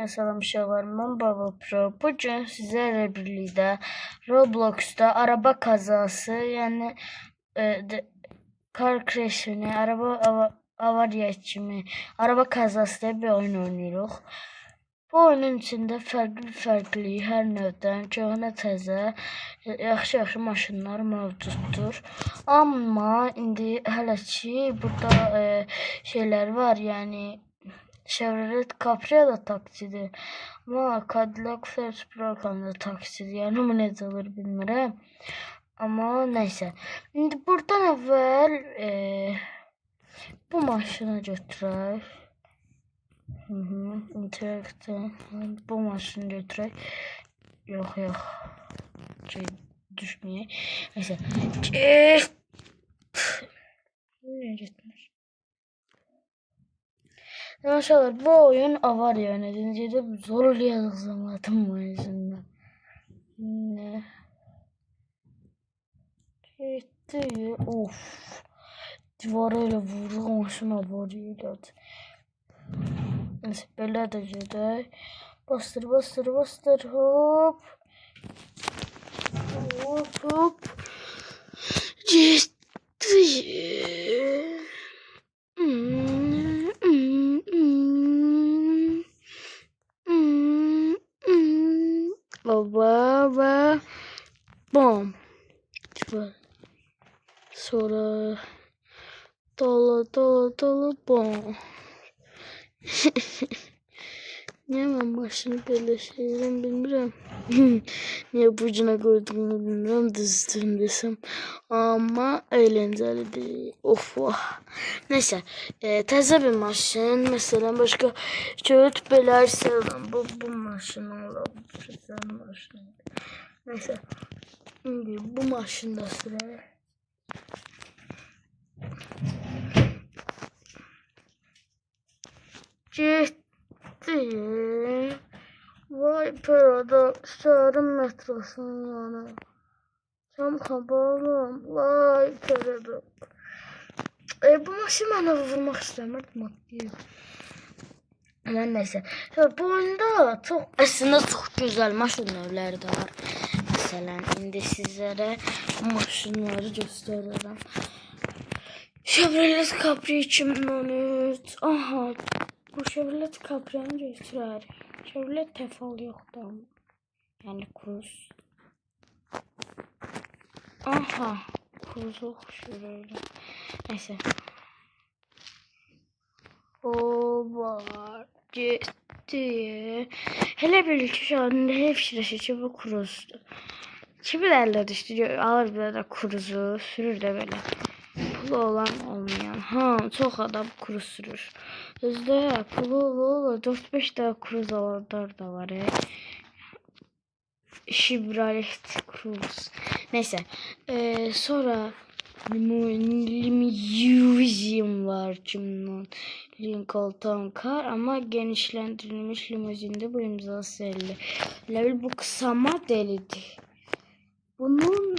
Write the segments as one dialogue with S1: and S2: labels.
S1: Selam uşaqlar, mən Baba Pro. Bugün sizlərlə birlikdə Roblox'da araba kazası, yəni car crash'ini, avariya kimi araba kazası diye bir oyun oynuyoruz. Bu oyunun içində fərqli hər növdən köhnə təzə yaxşı maşınlar mövcuddur. Amma indi hələ ki burada şeylər var, yəni Chevrolet Capri da taksidir. Ama Cadillac First Program da taksidir. Yani bu necə olur bilmirəm. Amma neyse. İndi buradan əvvəl bu maşını götürək. Interaktiv. Bu maşını götürək. Yox. Düşməyək. Neyse. Nereye gitmiş? Arkadaşlar bu oyun avariya nedeniyle zorlayacak zamanım bu yüzünden. Ne? Gitti. Of. Divarıyla vurdu maşın avariya. Neyse böyle de gidiyor. Bastır hop. Hop. Gitti. Baba bom. Sonra dolu bom. Niye ben başını böyle şeyden bilmiyorum. Niye bucuna koyduğumu bilmiyorum. Düzdüm desem. Ama eğlenceli değil. Of. Neyse. Təzə bir maşın. Mesela başka kötü beler sevmem. Bu maşın olabilir. Neyse. Şimdi bu maşında sürer. Gitti. Vay parada şehrin metrosunun yanı. Cam kabalım. Vay parada. Bu maşını bana vurmak istemedim. Ama neyse. Bu oyunda aslında çok güzel maşın növləri de var. Mesela indi sizlere maşınları gösteririm. Chevrolet Capri 2013. Aha. Bu Chevrolet Capri'ni götürər. Chevrolet Tefal yoxdur ama. Yani Cruze. Aha. Cruze oxşur öyle. Neyse. O var. Gitti. Hele bir şu anda hepsi ki bu Cruze'dur. Kimi derler işte alır bir de Cruze'u sürür de böyle. Pulu olan olmayan. Ha çok adam Cruze sürür. Özde pulu olur 4-5 daha Cruze alanlar da var ya. Chevrolet Cruze. Neyse. Sonra limuzin var kimden? Lincoln Car ama genişlendirilmiş limuzinde bu imzası 50. Level bu kısama delidir. Bunun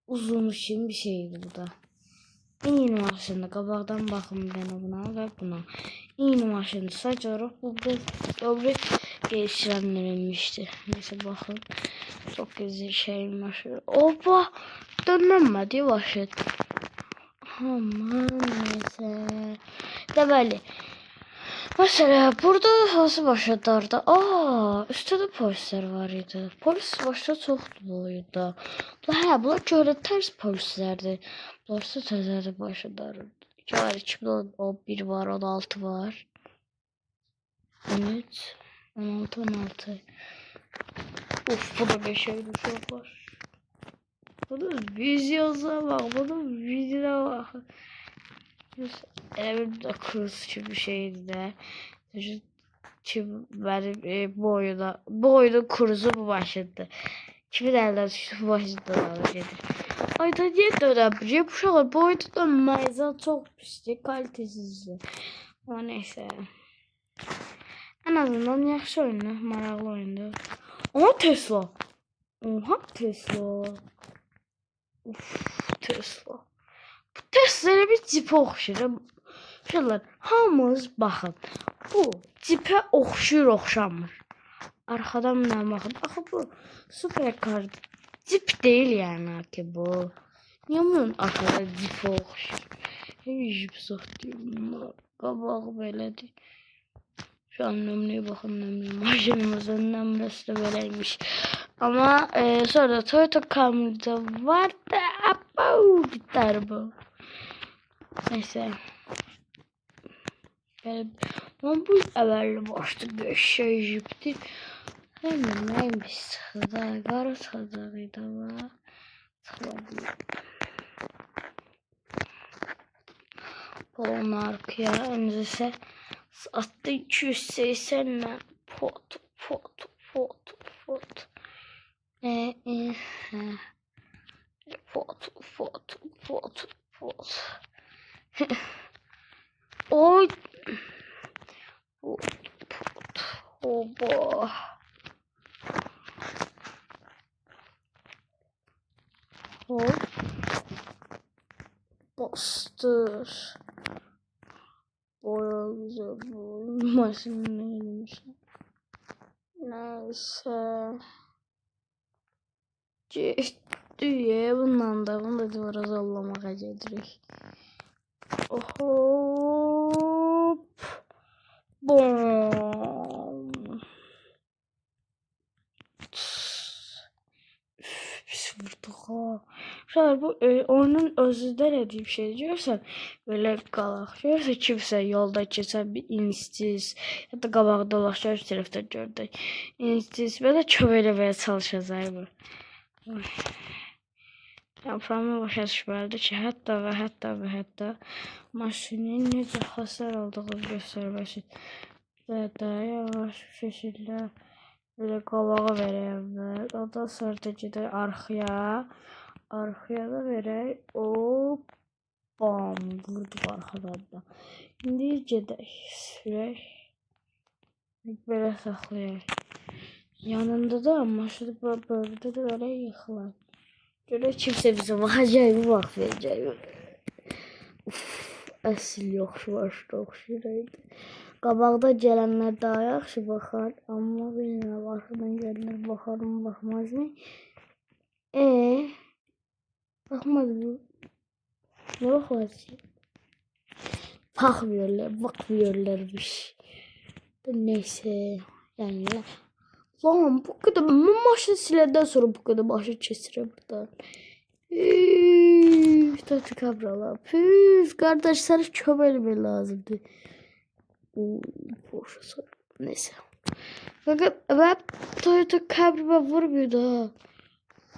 S1: uzun için bir şeydi bu da. Yeni maşında qabaqdan baxım ben buna və buna. Yeni maşında sadece olarak bu geliştirilmişti. Neyse bakın. Çok güzel şey maşın. Opa! Dönmedi başladı. Aman neyse. Deməli. Mesela burada nasıl başladardı? Üstte de polisler var idi. Polis başta çoxdu bu oyunda. Bunlar görə tərs polislərdir. Bunlar təzədir başladardı. 2 var, 2011 var, 16 var. 13, 16. Of bu da 5 aylık çok var. Bunun videoya bak, bunun videoya bak. Evet de Cruze gibi bir şeydi de. Benim bu oyunda Cruze'u bu başladı. Kimi derler şu başladı dedi. Ayda niye dönebiliyor? Bu şakalar bu oyunda dönmezden çok pislik, kalitesizdi. Ama neyse. En azından yaxşı oyundu, maraqlı oyundu. Ama Tesla. Oha Tesla. Uf Tesla. Bu Tesla'ya bir cipə oxşayır. Şunlar hamınız baxın. Bu cipə oxşamır. Arxadan nə baxın. Axı bu superkar cip deyil yəni ki bu. Niyə bunun arxada cipə oxşur? Cip saxlayım. Qabağı belədir. Şu an nömrəyə baxın, maşınımızın nömrəsi də beləymiş. Amma sonra Toyota Camry'də var da bitər bu. Neyse. Ama bu əvvəlli başlı bir şey jipdir. Hem de neymiş sıxıda, qarı sıxıdağıydı ama. Onun arkaya önümüzde attı 280 pot. Pot. Oy. Oba. Hop. Bastır. Baya güzel bu. Maşının neymiş? Neyse. Ciddiye bundan da bunu da duvara zollamağa gedirik. Hop. Bom. Pis vurduk ha. Şöyle bu oyunun özündə nə deyib şey görürsən, belə qalaq. Görürsən kimsə yolda keçən bir instiz, ya da qabaqda dolaşır tərəfdən gördük. İnstiz belə köməkləməyə çalışacaq bu. Yaprağımı başa düşməlidir ki, hətta maşının necə hasar aldığını göstərmək üçün da yavaş bir şəkildə böyle qabağa verəyəm mən. Ondan sonra da gedək arxaya. Arxaya da verək. Hop. Bam. Vurduq arxadan da. İndi gedək. Sürək. Belə saxlayaq. Yanında da maşını bölüdə də belə yıxılar. Görək kimsə bizə baxacaq, bax verəcək. Əsl yaxşı başda oxşayırdı. Qabaqda gələnlər daha yaxşı baxar, amma bilmirəm, arxadan gələnlər baxar mı, baxmaz mı? Baxmaz mı? Nə baxmaz ki? Bakmıyorlarmış. Neyse, yani lan bu kadar maşın silenden sonra bu kadar maşın kesirəm buradan. Tatlı kabralar. Püf, kardeş sana köməkləmək lazımdır. Porsche neyse. Fakat ben Toyota Camry'e vurmuyor da.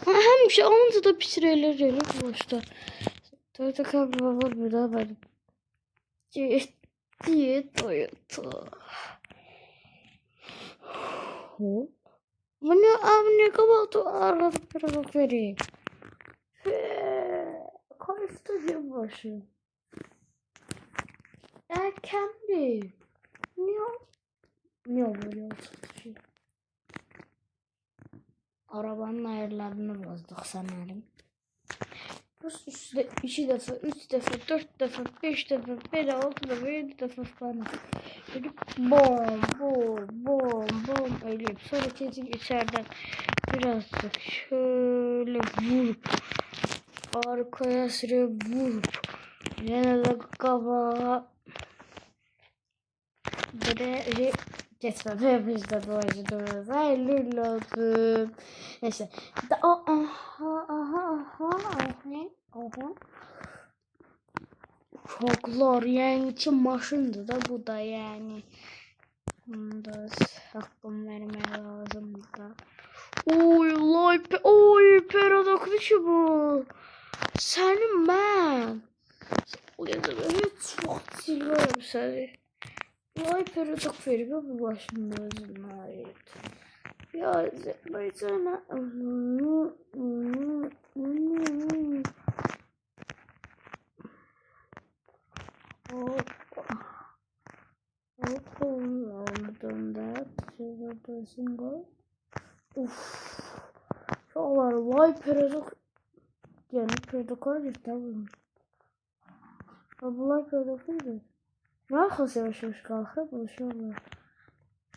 S1: Hem şey onunla da pişireler öyle boşta. Toyota Camry'e vurmuyor da ben. Ciddi Toyota. Hop. Bu ne kabahtı arada biraz vereyim. Kayıfta bir başı. Camry. Niye böyle olsun? Arabanın ayarlarını bozduk sanırım. Rus üstte 2 defa, 3 defa, 4 defa, 5 defa, 6 defa, 7 defa falan. Böyle bom öyle. Sonra çocuk içeriden birazcık şöyle vurup arkaya süre vurup yine de kabağa böyle geçmedi yapıştı dolaşıyoruz. Hayırlı olsun. Neyse. Çoklar yani ki maşındı da bu da yani. Bunda hakkım vermeye lazım da. Oy paradokslu bu. Senin ben. O yüzden hiç çok seviyorum seni. Vay paradoks veriyor bu başımda özüne ait. Ya sana. Aldım da şurada gol. Şolar vay paradoks. Yani paradoks var ya tamam. Bunlar paradoks değil. Rahat yavaş yavaş kalkıp buluşuyorlar.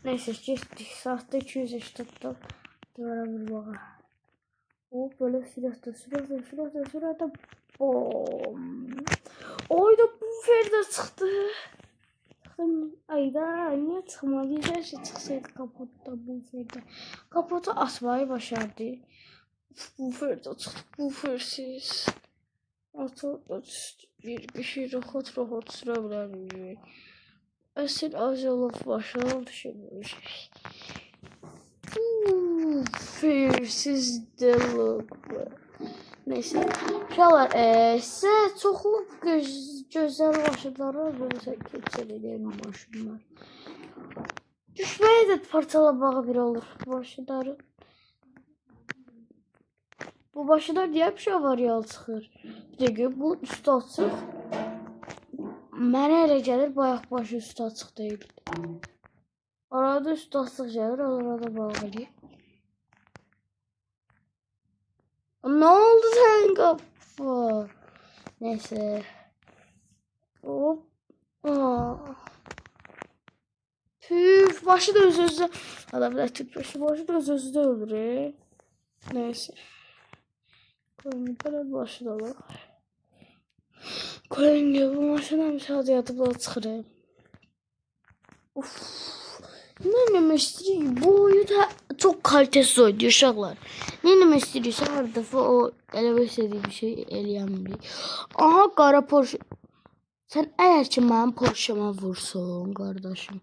S1: Neyse geçtik. Sahte 200 yaşında duvara bir bağa. O böyle silahta bom. Oyda bu Feride çıktı. Ayda niye çıkmadı? Her şey çıksaydı kapotta bu Feride. Kapotu asmayı başardı. Bu Feride çıktı. Bu Fersiz. Bir şey rahat sürebilir. Asil Azalov başarılı düşünmüş. Fersiz delik. Neyse. Uşaqlar, sizə çoxlu gözəl maşınları belə keçirilən maşınlar. Düşməyə də parçalamağı bir olur maşınları. Bu maşınlar niyə bir şey variant çıxır? Bir dəqiqə, bu üstü açıq. Mənə elə gəlir, bayaq başı üstü açıq deyil. Arada üstü açıq gəlir, arada bağlayır. Ne oldu sen kafa? Neyse. Hop. Püf. Başı da öz-özünə. Adamlar tüpürüşü. Başı da öz-özünə öldürür. Neyse. Koyun falan başı da alaq. Koyun gibi bu maşına müsaade yatıbla çıxırım. Uff. Ne istiyor? Bu oyunda çok kalitesiz oynuyor uşaqlar. Ne istiyorsa her defa o eleme istediği bir şey eləyəmir. Aha qara Porsche. Sen eğer ki mənim Porsche'ma vursun kardeşim.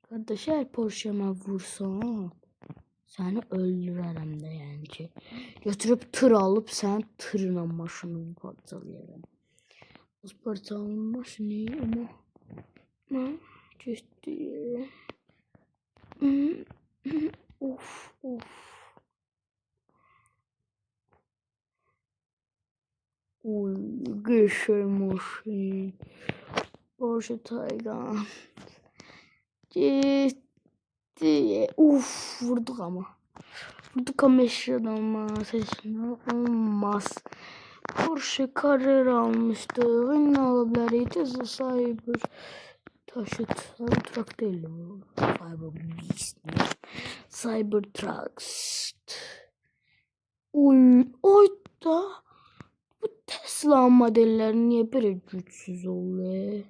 S1: Kardeş eğer Porsche'ma vursun seni öldürərəm də yəni ki. Götürüb tır alıp sen tırla maşını parçalayarım. Az parçalanmış ne ama ne geçti. Of. Oy geçer maşın. Porsche Taycan. Gitti. Uf vurduk ama. Vurduk ama eşyadan sesini olmaz. Porsche Carrera almıştı. Ne alabilirdi? Cyber taşıt. Cybertruck değil mi? Cybertrucks. Oy da bu Tesla modelleri niye böyle güçsüz oluyor?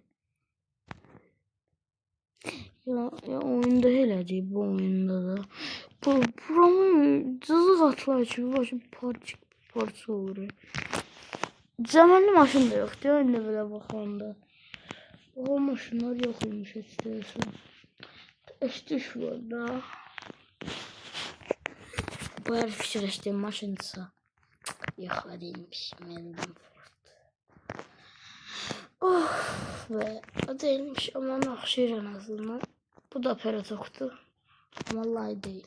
S1: Ya oyunda hele değil bu oyunda da. Buramı cızık atlar için başım parça olur. Zamanlı maşın da yok değil mi? Önüne böyle bakanda. O maşınlar yokmuş istiyorsun. İşte şurada. Bu her fikirleştiğim maşınsa. Yok değilmiş. Melbourne Ford. Oh be. O değilmiş ama nakşir en azından. Bu da Perodok'tu. Ama Lay değil.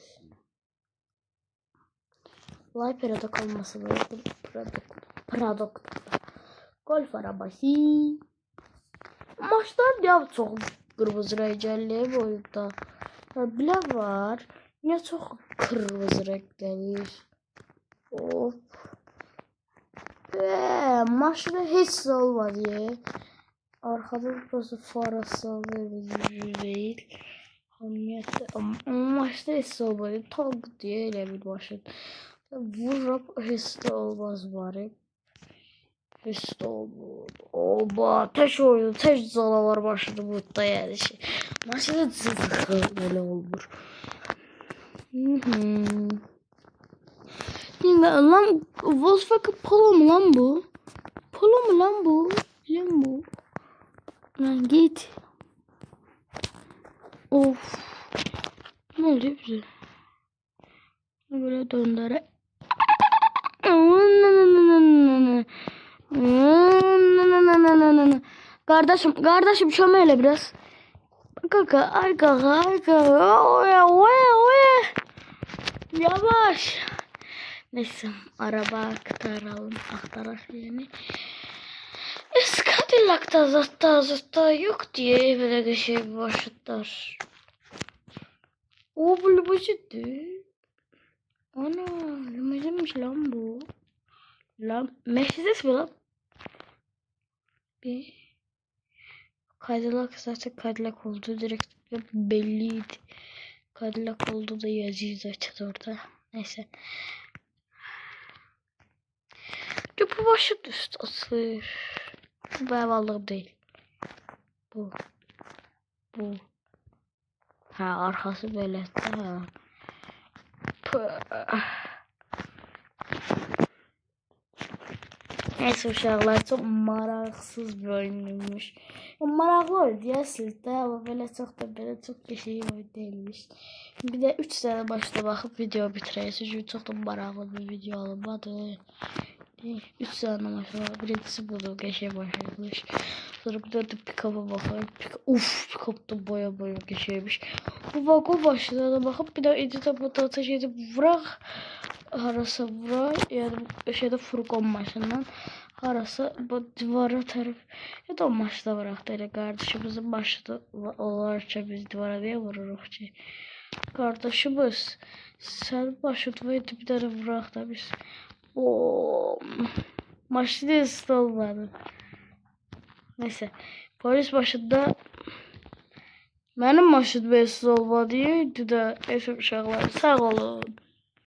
S1: Lay Perodok olması lazım. Perodok. Golf arabası. Maçlar ya çok kırmızı renkli boyutta. Bile var. Niye çok kırmızı renkli? Hop. Maçta hiç olmadı ya. Arkada burası farası değil. Hamiyette ama maçta hiç olmadı. Tak diye öyle bir maçın. Vurup hiç de olmaz bari. Hiç de olmadı. Oba ateş oyunu. Ateş zalalar başladı burada yani şey. Maçta zıkkı böyle olur. Şimdi lan Volkswagen Polo mu lan bu? Polo mu lan bu? Lan bu. Lan git. Of. Ne oldu bize? Böyle döndüre. Kardeşim şöyle biraz. Arka. Yavaş. Neyse araba aktarar yani. Cadillac'ta zaten yok diye böyle bir şey başlattılar. O bu limuzindi. Ana limuzinmiş lan bu. Lan Mercedes mi lan? Bir Cadillac zaten Cadillac oldu. Direkt belliydi. Cadillac oldu da yazıyor zaten orada. Neyse. Bu başı üst asır. Bu bevallık değil. Bu. Bu. Ha arkası böyle. Ha. Neyse uşaqlar, çok maraqsız bir oyunmuş. Maraqlı oyun deyəsiniz də, amma belə çox qəşəng oyun deyilmiş. Bir də 3 sənə başda baxıb video bitirəyik. Çünki çox da maraqlı bir video alınmadı. 3 sənə başda birincisi budur, qəşəng başlamış. Sonra bir də pikapa baxayım. Pikap da boya qəşəngmiş. Bu vagon başına da baxıb bir də editə potata gedib vuraq. Harasa bura, yani şeyde furgon maşından harasa bu divara taraf ya da o maçta bıraktı ile kardeşimizin maçta olarca biz divara diye vururuz ki kardeşimiz sen başıtmayı bir tane bırak da biz o maçta da olmadı. Neyse polis başında benim maçta olmadı da eşim uşaqlar sağ olun.